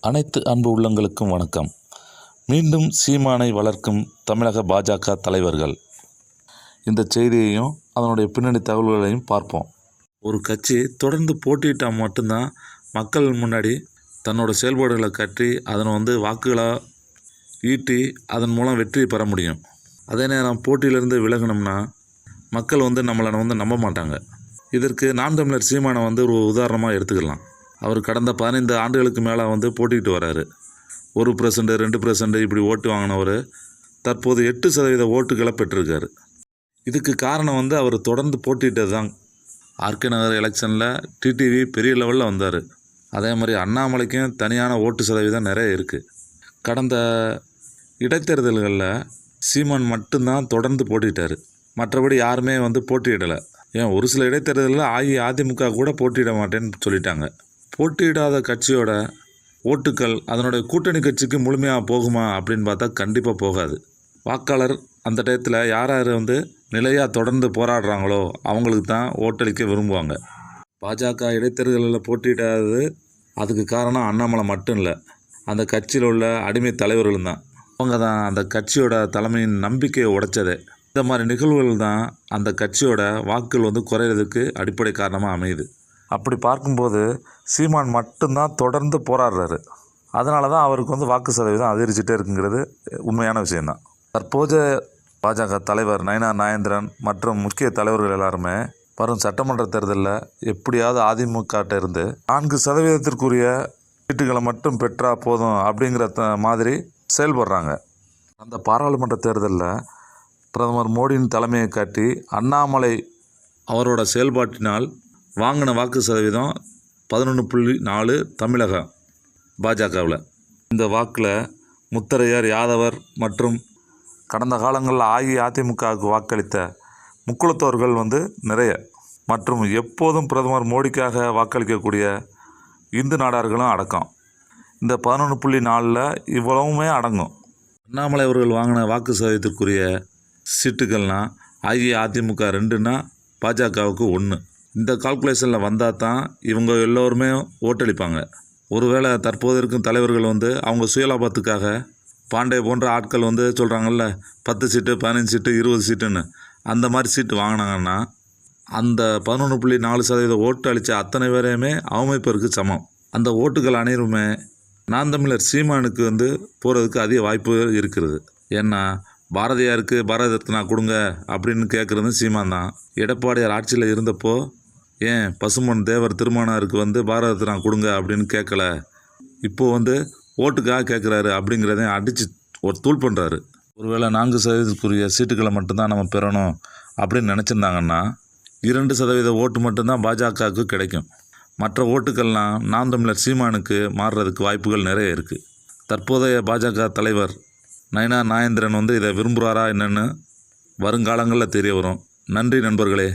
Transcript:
அனைத்து அன்பு உள்ளங்களுக்கும் வணக்கம். மீண்டும் சீமானை வளர்க்கும் தமிழக பாஜக தலைவர்கள். இந்த செய்தியையும் அதனுடைய பின்னணி தகவல்களையும் பார்ப்போம். ஒரு கட்சி தொடர்ந்து போட்டியிட்டால் மட்டும்தான் மக்கள் முன்னாடி தன்னோட செயல்பாடுகளை காட்டி அதனை வாக்குகளாக ஈட்டி அதன் மூலம் வெற்றி பெற முடியும். அதே நேரம் போட்டியிலிருந்து விலகணும்னா மக்கள் நம்மளை நம்ப மாட்டாங்க. இதற்கு நாம் தமிழர் சீமானை ஒரு உதாரணமாக எடுத்துக்கலாம். அவர் கடந்த 15 ஆண்டுகளுக்கு மேலே போட்டிக்கிட்டு வராரு. 1%, 2% இப்படி ஓட்டு வாங்கினவர் தற்போது 8% ஓட்டுகளை பெற்றிருக்காரு. இதுக்கு காரணம் அவர் தொடர்ந்து போட்டிட்டது தான். ஆர்கே நகர் எலெக்ஷனில் டிடிவி பெரிய லெவலில் வந்தார். அதே மாதிரி அண்ணாமலைக்கும் தனியான ஓட்டு சதவீதம் நிறைய இருக்குது. கடந்த இடைத்தேர்தல்களில் சீமான் மட்டும்தான் தொடர்ந்து போட்டிட்டார். மற்றபடி யாருமே போட்டியிடலை. ஏன் ஒரு சில இடைத்தேர்தலில் அஇஅதிமுக கூட போட்டியிட மாட்டேன்னு சொல்லிட்டாங்க. போட்டியிடாத கட்சியோட ஓட்டுக்கள் அதனுடைய கூட்டணி கட்சிக்கு முழுமையாக போகுமா அப்படின்னு பார்த்தா கண்டிப்பாக போகாது. வாக்காளர் அந்த டயத்தில் யார் நிலையாக தொடர்ந்து போராடுறாங்களோ அவங்களுக்கு தான் ஓட்டளிக்க விரும்புவாங்க. பாஜக இடைத்தேர்தலில் போட்டியிடாதது அதுக்கு காரணம் அண்ணாமலை மட்டும் இல்லை, அந்த கட்சியில் உள்ள அடிமை தலைவர்களும் தான். அவங்க தான் அந்த கட்சியோட தலைமையின் நம்பிக்கையை உடைச்சதே. இந்த மாதிரி நிகழ்வுகள் தான் அந்த கட்சியோட வாக்குகள் குறையிறதுக்கு அடிப்படை காரணமாக அமையுது. அப்படி பார்க்கும்போது சீமான் மட்டும்தான் தொடர்ந்து போராடுறாரு. அதனால தான் அவருக்கு வாக்கு சதவீதம் அதிகரிச்சுட்டே இருக்குங்கிறது உண்மையான விஷயந்தான். தற்போது பாஜக தலைவர் நயினார் நாகேந்திரன் மற்றும் முக்கிய தலைவர்கள் எல்லாருமே வரும் சட்டமன்ற தேர்தலில் எப்படியாவது அதிமுகட்ட இருந்து 4% சீட்டுகளை மட்டும் பெற்றால் போதும் அப்படிங்கிற மாதிரி செயல்படுறாங்க. அந்த பாராளுமன்ற தேர்தலில் பிரதமர் மோடியின் தலைமையை காட்டி அண்ணாமலை அவரோட செயல்பாட்டினால் வாங்கின வாக்கு சதவீதம் 11.4 தமிழகம் பாஜகவில். இந்த வாக்கில் முத்தரையர், யாதவர் மற்றும் கடந்த காலங்களில் அஇஅதிமுகவுக்கு வாக்களித்த முக்குளத்தோர்கள் நிறைய மற்றும் எப்போதும் பிரதமர் மோடிக்காக வாக்களிக்கக்கூடிய இந்து நாடார்களும் அடக்கம். இந்த 11.4 இவ்வளவுமே அடங்கும். அண்ணாமலை அவர்கள் வாங்கின வாக்கு சதவீதத்திற்குரிய சீட்டுகள்னால் அஇஅதிமுக 2ன்னா பாஜகவுக்கு 1. இந்த கால்குலேஷனில் வந்தால் தான் இவங்க எல்லோருமே ஓட்டளிப்பாங்க. ஒருவேளை தற்போது இருக்கும் தலைவர்கள் அவங்க சுயலாபத்துக்காக பாண்டே போன்ற ஆட்கள் சொல்கிறாங்கல்ல 10 சீட்டு, 15 சீட்டு, 20 சீட்டுன்னு அந்த மாதிரி சீட்டு வாங்கினாங்கன்னா அந்த 11.4% ஓட்டு அளித்த அத்தனை பேரையுமே அவமைப்பதற்கு சமம். அந்த ஓட்டுகள் அனைவருமே நாம் தமிழர் சீமானுக்கு போகிறதுக்கு அதிக வாய்ப்பு இருக்கிறது. ஏன்னா பாரதியாருக்கு பாரத ரத்னா கொடுங்க அப்படின்னு கேட்குறது சீமான் தான். எடப்பாடியார் ஆட்சியில் இருந்தப்போ ஏன் பசுமன் தேவர் திருமணருக்கு பாரத ரத்னா கொடுங்க அப்படின்னு கேட்கல, இப்போது ஓட்டுக்காக கேட்குறாரு அப்படிங்கிறதையும் அடித்து ஒரு தூள் பண்ணுறாரு. ஒருவேளை 4% சீட்டுகளை மட்டும்தான் நம்ம பெறணும் அப்படின்னு நினச்சிருந்தாங்கன்னா 2% ஓட்டு மட்டும்தான் பாஜகவுக்கு கிடைக்கும். மற்ற ஓட்டுக்கள்லாம் நாம் தமிழர் சீமானுக்கு மாறுறதுக்கு வாய்ப்புகள் நிறைய இருக்குது. தற்போதைய பாஜக தலைவர் நயினார் நாகேந்திரன் இதை விரும்புகிறாரா என்னென்னு வருங்காலங்களில் தெரிய வரும். நன்றி நண்பர்களே.